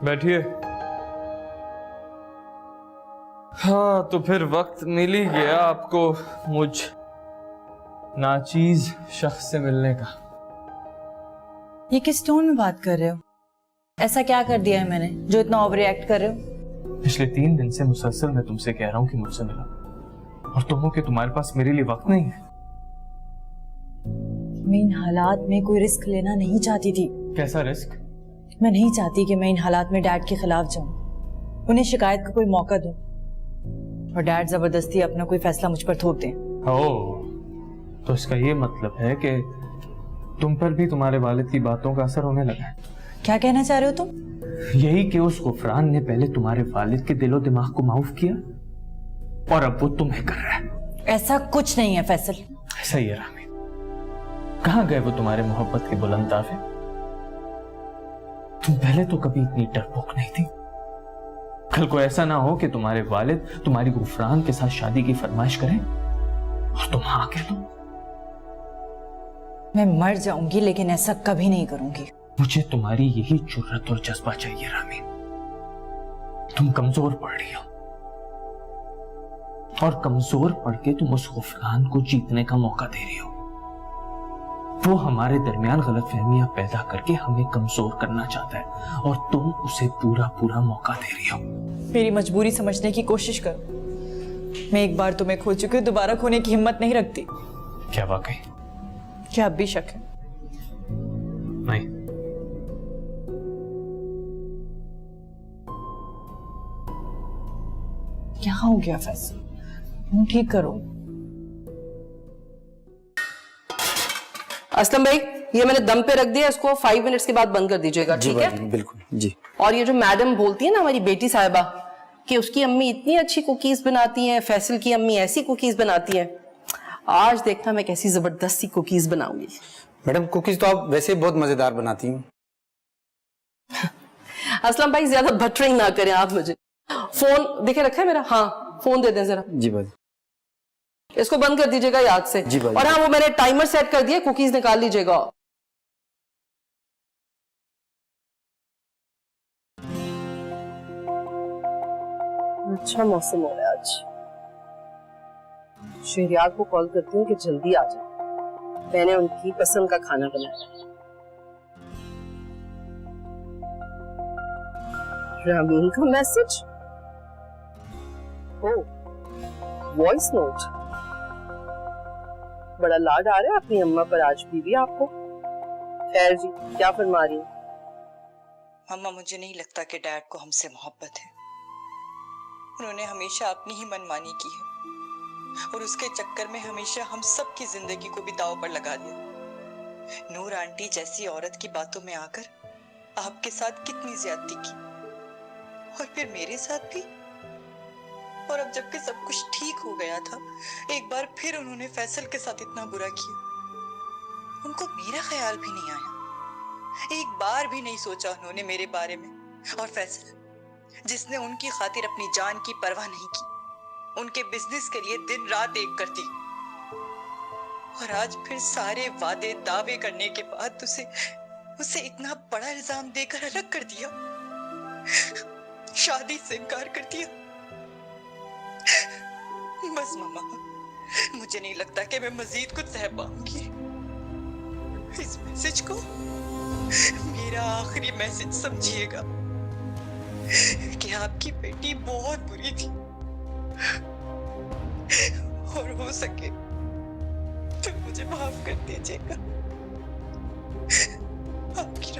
बैठिए। हाँ, तो फिर वक्त मिल ही गया आपको मुझ नाचीज शख्स से मिलने का। ये किस टोन में बात कर रहे हो? ऐसा क्या कर दिया है मैंने जो इतना ओवर रिएक्ट कर रहे हो? पिछले 3 दिन से मुसलसल मैं तुमसे कह रहा हूँ कि मुझसे मिलो, और तुम हो कि तुम्हारे पास मेरे लिए वक्त नहीं है। मैं इन हालात में कोई रिस्क लेना नहीं चाहती थी। कैसा रिस्क? मैं नहीं चाहती कि मैं इन हालात में डैड के खिलाफ जाऊं, उन्हें शिकायत का कोई मौका दूं और डैड जबरदस्ती अपना कोई फैसला मुझ पर थोप दें। ओह, तो इसका ये मतलब है कि तुम पर भी तुम्हारे वालिद की बातों का असर होने लगा है। क्या कहना चाह रहे हो तुम? यही कि उस गुफरान ने पहले तुम्हारे वालिद के दिलो दिमाग को माफ किया और अब वो तुम्हें कर रहा है। ऐसा कुछ नहीं है फैसल। ऐसा ही है रामी। कहां गए वो तुम्हारे मोहब्बत के बुलंद दावे? तुम पहले तो कभी इतनी डरपोक नहीं थी। कल को ऐसा ना हो कि तुम्हारे वालिद तुम्हारी गुफरान के साथ शादी की फरमाइश करें और तुम हाँ कह दो। मैं मर जाऊंगी लेकिन ऐसा कभी नहीं करूंगी। मुझे तुम्हारी यही जुर्रत और जज्बा चाहिए रामी। तुम कमजोर पड़ रही हो और कमजोर पड़ के तुम उस गुफरान को जीतने का मौका दे रही हो। वो हमारे दरमियान गलतफहमियां पैदा करके हमें कमजोर करना चाहता है और तुम उसे पूरा पूरा मौका दे रही हो। मेरी मजबूरी समझने की कोशिश करो। मैं एक बार तुम्हें खो चुकी हूँ, दोबारा खोने की हिम्मत नहीं रखती। क्या वाकई? क्या अब भी शक है? नहीं। क्या हो गया फैसल? तुम ठीक करो। असलम भाई, ये मैंने दम पे रख दिया, इसको 5 मिनट्स के बाद बंद कर दीजिएगा, ठीक है? बिल्कुल जी। और ये जो मैडम बोलती है ना हमारी बेटी साहिबा कि उसकी अम्मी इतनी अच्छी कुकीज बनाती हैं, फैसल की अम्मी ऐसी कुकीज बनाती हैं, आज देखना मैं कैसी जबरदस्ती कुकीज बनाऊंगी। मैडम, कुकीज तो आप वैसे बहुत मजेदार बनाती हैं। असलम भाई, ज्यादा बटरिंग ना करें आप मुझे। फोन देखे रखा है मेरा? हाँ, फोन दे दें जरा। जी भाई। इसको बंद कर दीजिएगा याद से। जी भाई। और हाँ, वो मैंने टाइमर सेट कर दिया, कुकीज निकाल लीजिएगा। अच्छा मौसम हो रहा है आज। शहरियार को कॉल करती हूँ कि जल्दी आ जाए, मैंने उनकी पसंद का खाना बनाया। रामीन का मैसेज, ओ वॉइस नोट। बड़ा लाड आ रहा है अपनी अम्मा पर आज भी आपको। खैर जी, क्या फरमा रही हैं? मम्मा, मुझे नहीं लगता कि डैड को हमसे मोहब्बत है। उन्होंने हमेशा अपनी ही मनमानी की है और उसके चक्कर में हमेशा हम सब की जिंदगी को भी दांव पर लगा दिया। नूर आंटी जैसी औरत की बातों में आकर आपके साथ कितनी ज्यादती की, और फिर मेरे साथ भी। और अब जबकि सब कुछ ठीक हो गया था, एक बार फिर उन्होंने फैसल के साथ इतना बुरा किया। उनको मेरा ख्याल भी नहीं आया, एक बार भी नहीं सोचा उन्होंने मेरे बारे में। और फैसल, जिसने उनकी खातिर अपनी जान की परवाह नहीं की, उनके बिजनेस के लिए दिन रात एक करती, और आज फिर सारे वादे दावे करने के बाद उसे इतना बड़ा इल्जाम देकर अलग कर दिया, शादी से इनकार कर दिया। बस मम्मा, मुझे नहीं लगता कि मैं मजीद कुछ सह पाऊंगी। इस मैसेज को मेरा आखिरी मैसेज समझिएगा कि आपकी बेटी बहुत बुरी थी, और हो सके तो मुझे माफ कर दीजिएगा। आपकी